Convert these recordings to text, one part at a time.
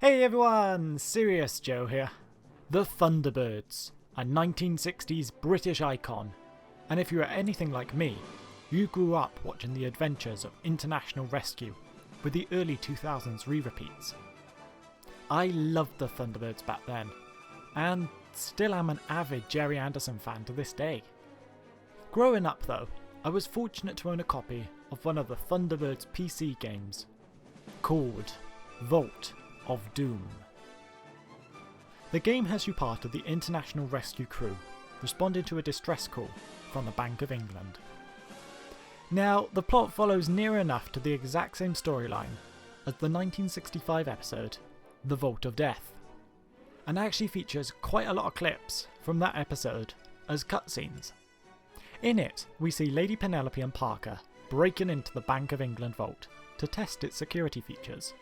Hey everyone, Serious Joe here. The Thunderbirds, a 1960s British icon, and if you are anything like me, you grew up watching the adventures of International Rescue with the early 2000s re-repeats. I loved the Thunderbirds back then, and still am an avid Gerry Anderson fan to this day. Growing up though, I was fortunate to own a copy of one of the Thunderbirds PC games, called Vault of Doom. The game has you part of the International Rescue crew, responding to a distress call from the Bank of England. Now, the plot follows near enough to the exact same storyline as the 1965 episode, The Vault of Death, and actually features quite a lot of clips from that episode as cutscenes. In it, we see Lady Penelope and Parker breaking into the Bank of England vault to test its security features.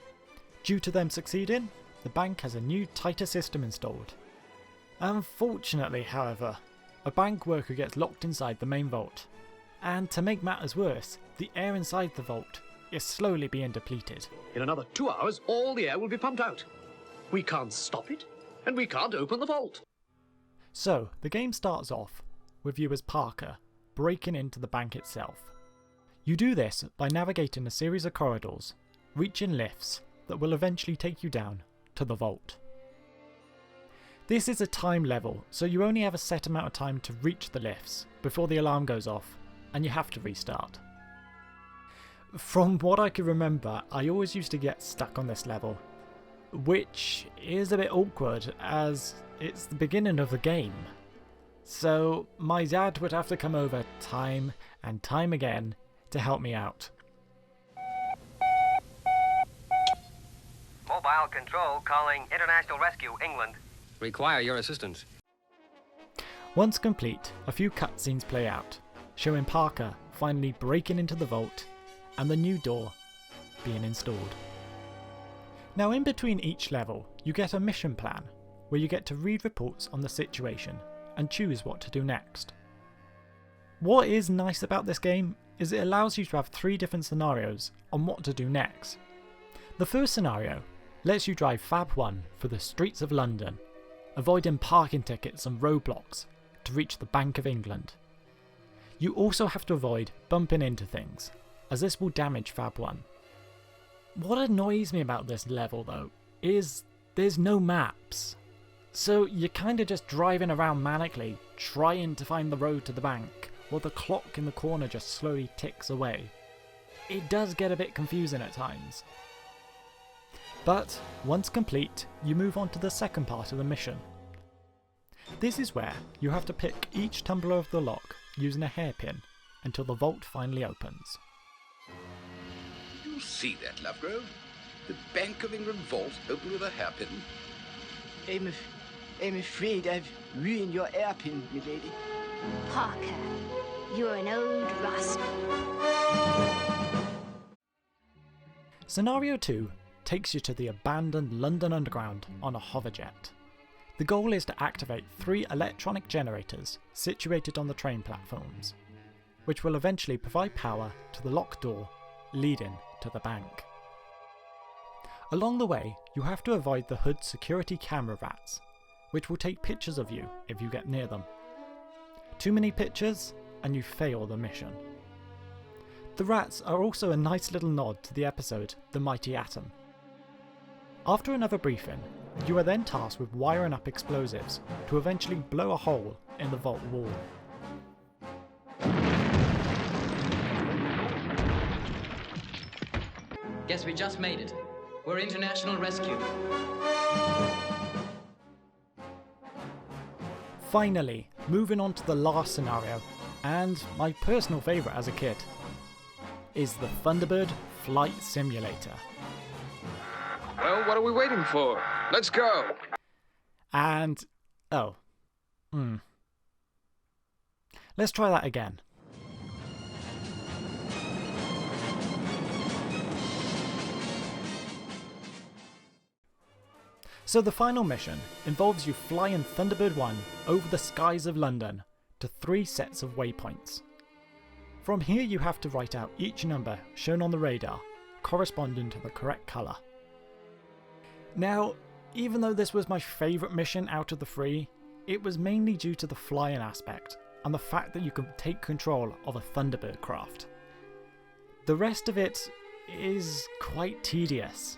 Due to them succeeding, the bank has a new, tighter system installed. Unfortunately, however, a bank worker gets locked inside the main vault, and to make matters worse, the air inside the vault is slowly being depleted. In another 2 hours, all the air will be pumped out. We can't stop it, and we can't open the vault. So, the game starts off with you as Parker breaking into the bank itself. You do this by navigating a series of corridors, reaching lifts that will eventually take you down to the vault. This is a time level, so you only have a set amount of time to reach the lifts before the alarm goes off and you have to restart. From what I can remember, I always used to get stuck on this level, which is a bit awkward as it's the beginning of the game. So my dad would have to come over time and time again to help me out. Mobile control calling International Rescue England. Require your assistance. Once complete, a few cutscenes play out, showing Parker finally breaking into the vault and the new door being installed. Now, in between each level, you get a mission plan where you get to read reports on the situation and choose what to do next. What is nice about this game is it allows you to have 3 different scenarios on what to do next. The first scenario lets you drive Fab 1 through the streets of London, avoiding parking tickets and roadblocks to reach the Bank of England. You also have to avoid bumping into things, as this will damage Fab 1. What annoys me about this level though is there's no maps, so you're kinda just driving around manically trying to find the road to the bank while the clock in the corner just slowly ticks away. It does get a bit confusing at times. But once complete, you move on to the second part of the mission. This is where you have to pick each tumbler of the lock using a hairpin until the vault finally opens. You see that, Lovegrove? The Bank of England vault open with a hairpin. I'm afraid I've ruined your hairpin, milady. Parker, you're an old rascal. Scenario 2 takes you to the abandoned London Underground on a hoverjet. The goal is to activate 3 electronic generators situated on the train platforms, which will eventually provide power to the locked door leading to the bank. Along the way, you have to avoid the hood's security camera rats, which will take pictures of you if you get near them. Too many pictures and you fail the mission. The rats are also a nice little nod to the episode The Mighty Atom. After another briefing, you are then tasked with wiring up explosives to eventually blow a hole in the vault wall. Guess we just made it. We're International Rescue. Finally, moving on to the last scenario, and my personal favourite as a kid, is the Thunderbird Flight Simulator. Well, what are we waiting for? Let's go! And, let's try that again. So the final mission involves you flying Thunderbird 1 over the skies of London to 3 sets of waypoints. From here you have to write out each number shown on the radar, corresponding to the correct colour. Now, even though this was my favourite mission out of the three, it was mainly due to the flying aspect and the fact that you can take control of a Thunderbird craft. The rest of it is quite tedious,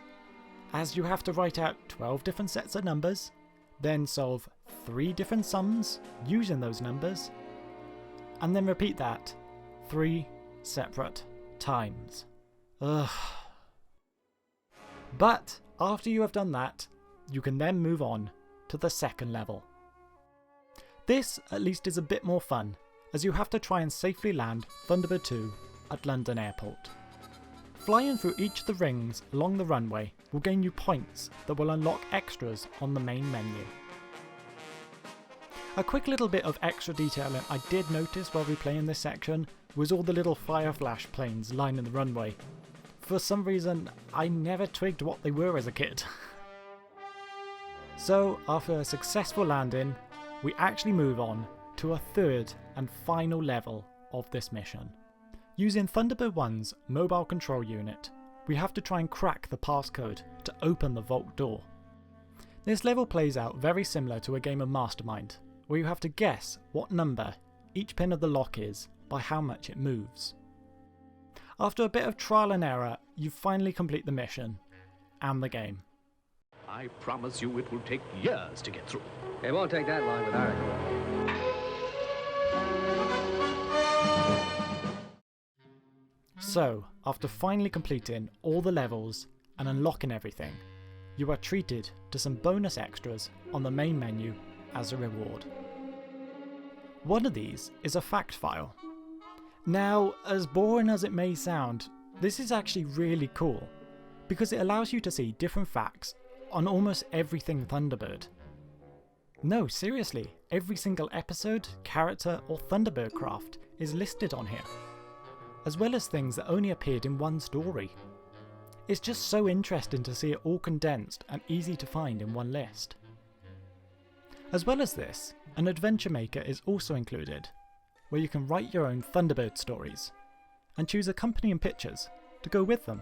as you have to write out 12 different sets of numbers, then solve 3 different sums using those numbers, and then repeat that 3 separate times. Ugh. But after you have done that, you can then move on to the second level. This at least is a bit more fun, as you have to try and safely land Thunderbird 2 at London Airport. Flying through each of the rings along the runway will gain you points that will unlock extras on the main menu. A quick little bit of extra detailing I did notice while replaying this section was all the little fire flash planes lining the runway. For some reason, I never twigged what they were as a kid. So, after a successful landing, we actually move on to a third and final level of this mission. Using Thunderbird 1's mobile control unit, we have to try and crack the passcode to open the vault door. This level plays out very similar to a game of Mastermind, where you have to guess what number each pin of the lock is by how much it moves. After a bit of trial and error, you finally complete the mission and the game. I promise you it will take years to get through. It won't take that long with our equipment. So, after finally completing all the levels and unlocking everything, you are treated to some bonus extras on the main menu as a reward. One of these is a fact file. Now, as boring as it may sound, this is actually really cool, because it allows you to see different facts on almost everything Thunderbird. No, seriously, every single episode, character or Thunderbird craft is listed on here, as well as things that only appeared in one story. It's just so interesting to see it all condensed and easy to find in one list. As well as this, an adventure maker is also included, where you can write your own Thunderbird stories, and choose accompanying pictures to go with them.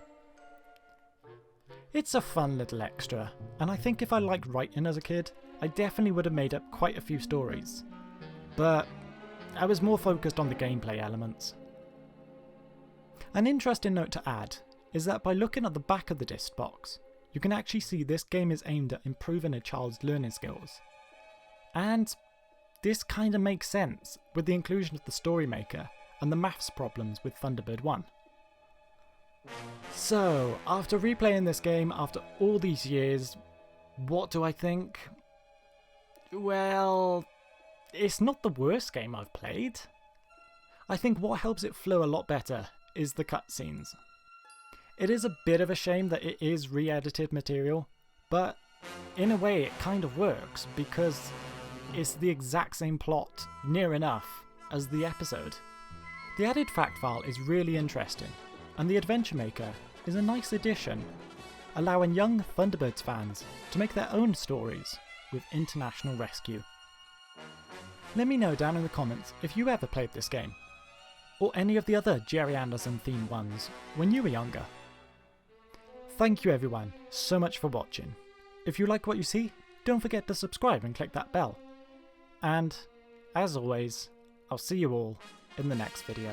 It's a fun little extra, and I think if I liked writing as a kid, I definitely would have made up quite a few stories. But I was more focused on the gameplay elements. An interesting note to add is that by looking at the back of the disc box, you can actually see this game is aimed at improving a child's learning skills. And this kinda makes sense with the inclusion of the story maker and the maths problems with Thunderbird 1. So, after replaying this game after all these years, what do I think? Well, it's not the worst game I've played. I think what helps it flow a lot better is the cutscenes. It is a bit of a shame that it is re-edited material, but in a way it kind of works because it's the exact same plot, near enough, as the episode. The added fact file is really interesting, and the Adventure Maker is a nice addition, allowing young Thunderbirds fans to make their own stories with International Rescue. Let me know down in the comments if you ever played this game, or any of the other Jerry Anderson themed ones when you were younger. Thank you everyone so much for watching. If you like what you see, don't forget to subscribe and click that bell. And, as always, I'll see you all in the next video.